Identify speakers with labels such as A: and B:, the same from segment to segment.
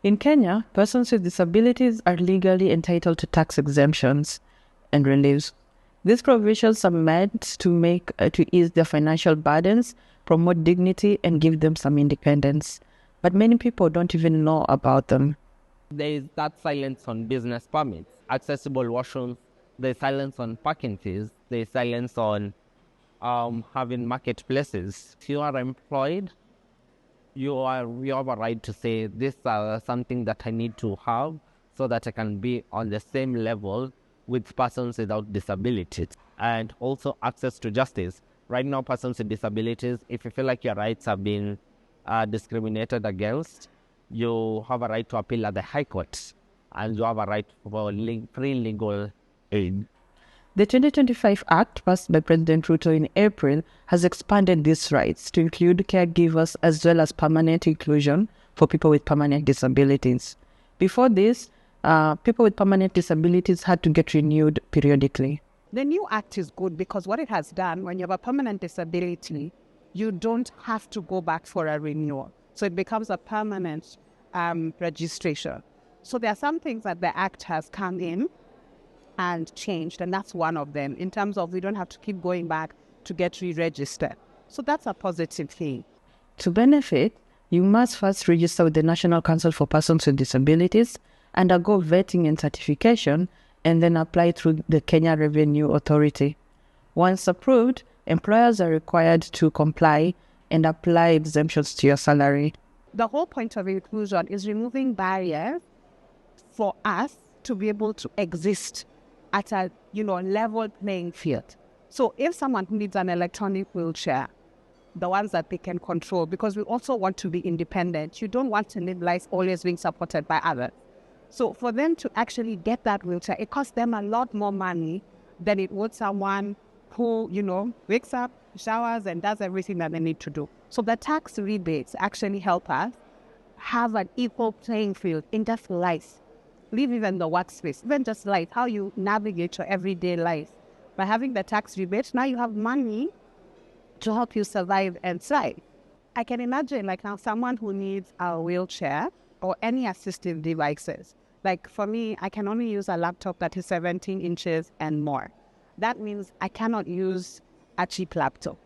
A: In Kenya, persons with disabilities are legally entitled to tax exemptions and reliefs. These provisions are meant to ease their financial burdens, promote dignity, and give them some independence. But many people don't even know about them.
B: There is that silence on business permits, accessible washrooms, there's silence on parking fees, there's silence on having marketplaces. If you are employed, you have a right to say this is something that I need to have so that I can be on the same level with persons without disabilities, and also access to justice. Right now, persons with disabilities, if you feel like your rights have been discriminated against, you have a right to appeal at the High Court, and you have a right for free legal aid.
A: The 2025 Act, passed by President Ruto in April, has expanded these rights to include caregivers as well as permanent inclusion for people with permanent disabilities. Before this, people with permanent disabilities had to get renewed periodically.
C: The new act is good because what it has done, when you have a permanent disability, you don't have to go back for a renewal. So it becomes a permanent registration. So there are some things that the act has come in and changed, and that's one of them, in terms of we don't have to keep going back to get re-registered. So that's a positive thing.
A: To benefit, you must first register with the National Council for Persons with Disabilities, undergo vetting and certification, and then apply through the Kenya Revenue Authority. Once approved, employers are required to comply and apply exemptions to your salary.
C: The whole point of inclusion is removing barriers for us to be able to exist at a level playing field. So if someone needs an electronic wheelchair, the ones that they can control, because we also want to be independent. You don't want to live life always being supported by others. So for them to actually get that wheelchair, it costs them a lot more money than it would someone who, wakes up, showers, and does everything that they need to do. So the tax rebates actually help us have an equal playing field in just life. Leave even the workspace, even just life, how you navigate your everyday life. By having the tax rebate, now you have money to help you survive and thrive. I can imagine like now someone who needs a wheelchair or any assistive devices. Like for me, I can only use a laptop that is 17 inches and more. That means I cannot use a cheap laptop.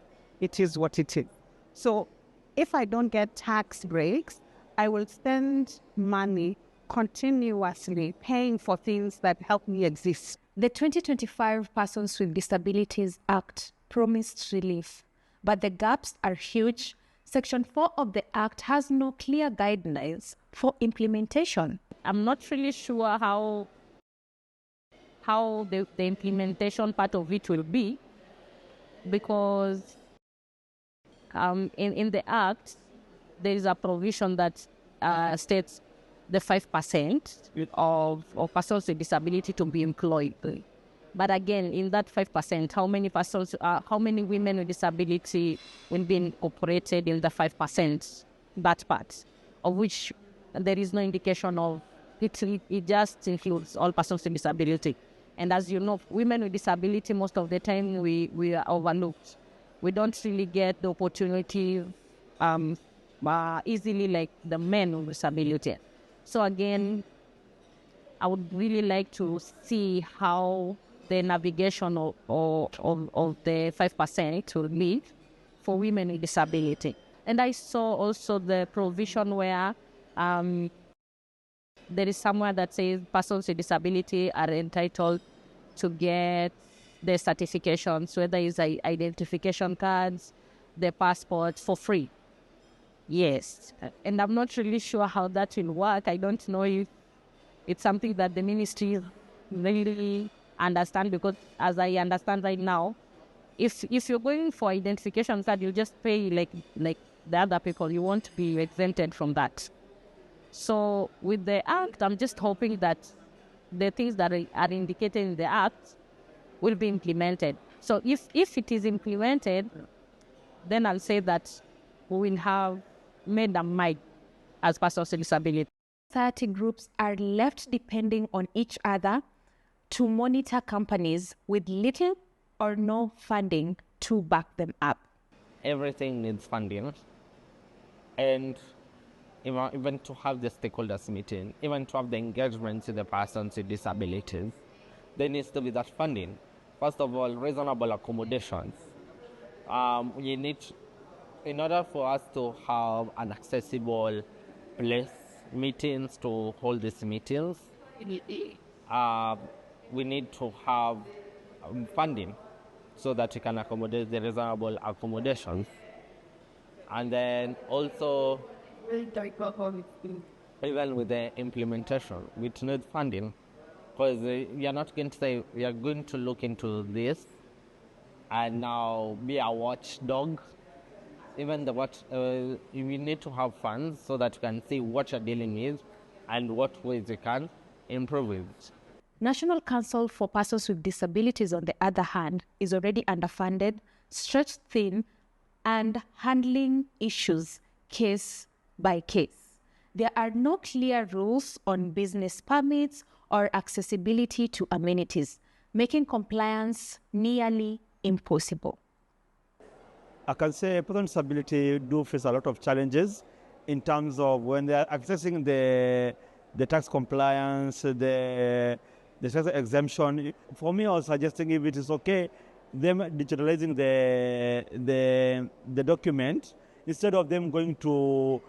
C: It is what it is. So if I don't get tax breaks, I will spend money continuously paying for things that help me exist.
D: The 2025 Persons with Disabilities Act promised relief, but the gaps are huge. Section 4 of the Act has no clear guidelines for implementation.
E: I'm not really sure how the implementation part of it will be, because in the Act, there is a provision that states the 5% of persons with disability to be employed. But again, in that 5%, how many women with disability will be incorporated in the 5%, that part, of which there is no indication of it. It just includes all persons with disability. And as you know, women with disability, most of the time we are overlooked. We don't really get the opportunity easily like the men with disability. So again, I would really like to see how the navigation of the 5% will be for women with disability. And I saw also the provision where there is somewhere that says persons with disability are entitled to get the certifications, whether it's identification cards, the passports, for free. Yes, and I'm not really sure how that will work. I don't know if it's something that the ministry really understand, because as I understand right now, if you're going for identification card, you just pay like the other people. You won't be exempted from that. So with the Act, I'm just hoping that the things that are indicated in the Act will be implemented. So if it is implemented, then I'll say that we will have made a might as persons with disability.
D: Society groups are left depending on each other to monitor companies with little or no funding to back them up.
B: Everything needs funding, and even to have the stakeholders meeting, even to have the engagement with the persons with disabilities, there needs to be that funding. First of all, reasonable accommodations. We need, in order for us to have an accessible place, meetings to hold these meetings, we need to have funding so that we can accommodate the reasonable accommodations. And then also, even with the implementation, we need funding, because you're not going to say we are going to look into this and now be a watchdog. Even we need to have funds so that you can see what you're dealing with and what ways you can improve it.
D: National Council for Persons with Disabilities, on the other hand, is already underfunded, stretched thin, and handling issues case by case. There are no clear rules on business permits or accessibility to amenities, making compliance nearly impossible.
F: I can say persons with disability do face a lot of challenges in terms of when they are accessing the tax compliance, the tax exemption. For me, I was suggesting if it is okay, them digitalizing the document instead of them going to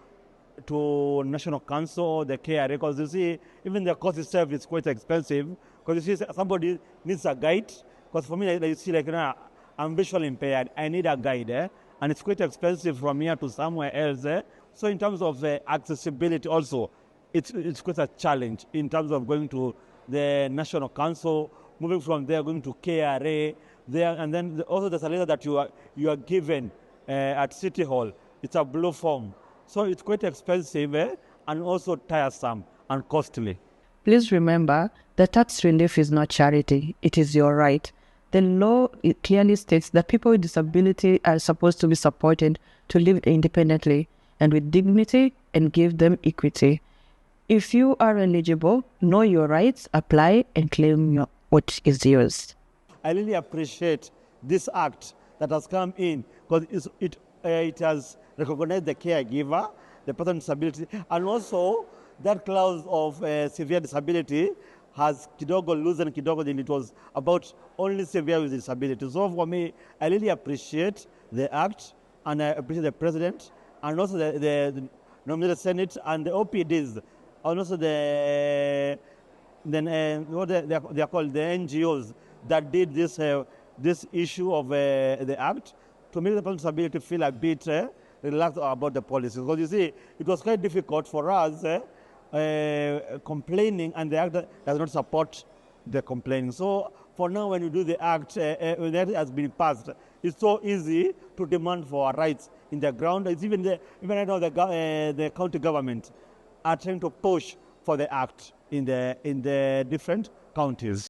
F: National Council or the KRA, because you see, even the cost itself is quite expensive. Because you see, somebody needs a guide. Because for me, like you see, like, you know, I'm visually impaired, I need a guide, and it's quite expensive from here to somewhere else. So in terms of accessibility also, it's quite a challenge in terms of going to the National Council, moving from there, going to KRA, there, and then also there's a letter that you are given at City Hall. It's a blue form. So it's quite expensive and also tiresome and costly.
A: Please remember, the tax relief is not charity, it is your right. The law it clearly states that people with disability are supposed to be supported to live independently and with dignity and give them equity. If you are eligible, know your rights, apply and claim what is yours.
F: I really appreciate this act that has come in, because it has recognized the caregiver, the person with disability, and also that clause of severe disability has kidogo loosened kidogo, then it was about only severe with disability. So for me, I really appreciate the act, and I appreciate the president, and also the nominated Senate, and the OPDs, and also what they are called, the NGOs that did this issue of the act to make the person with disability feel a bit relaxed about the policies. Because you see, it was quite difficult for us complaining, and the act does not support the complaining. So for now, when you do the act, when the act has been passed, it's so easy to demand for our rights in the ground. It's even I know the county government are trying to push for the act in the different counties.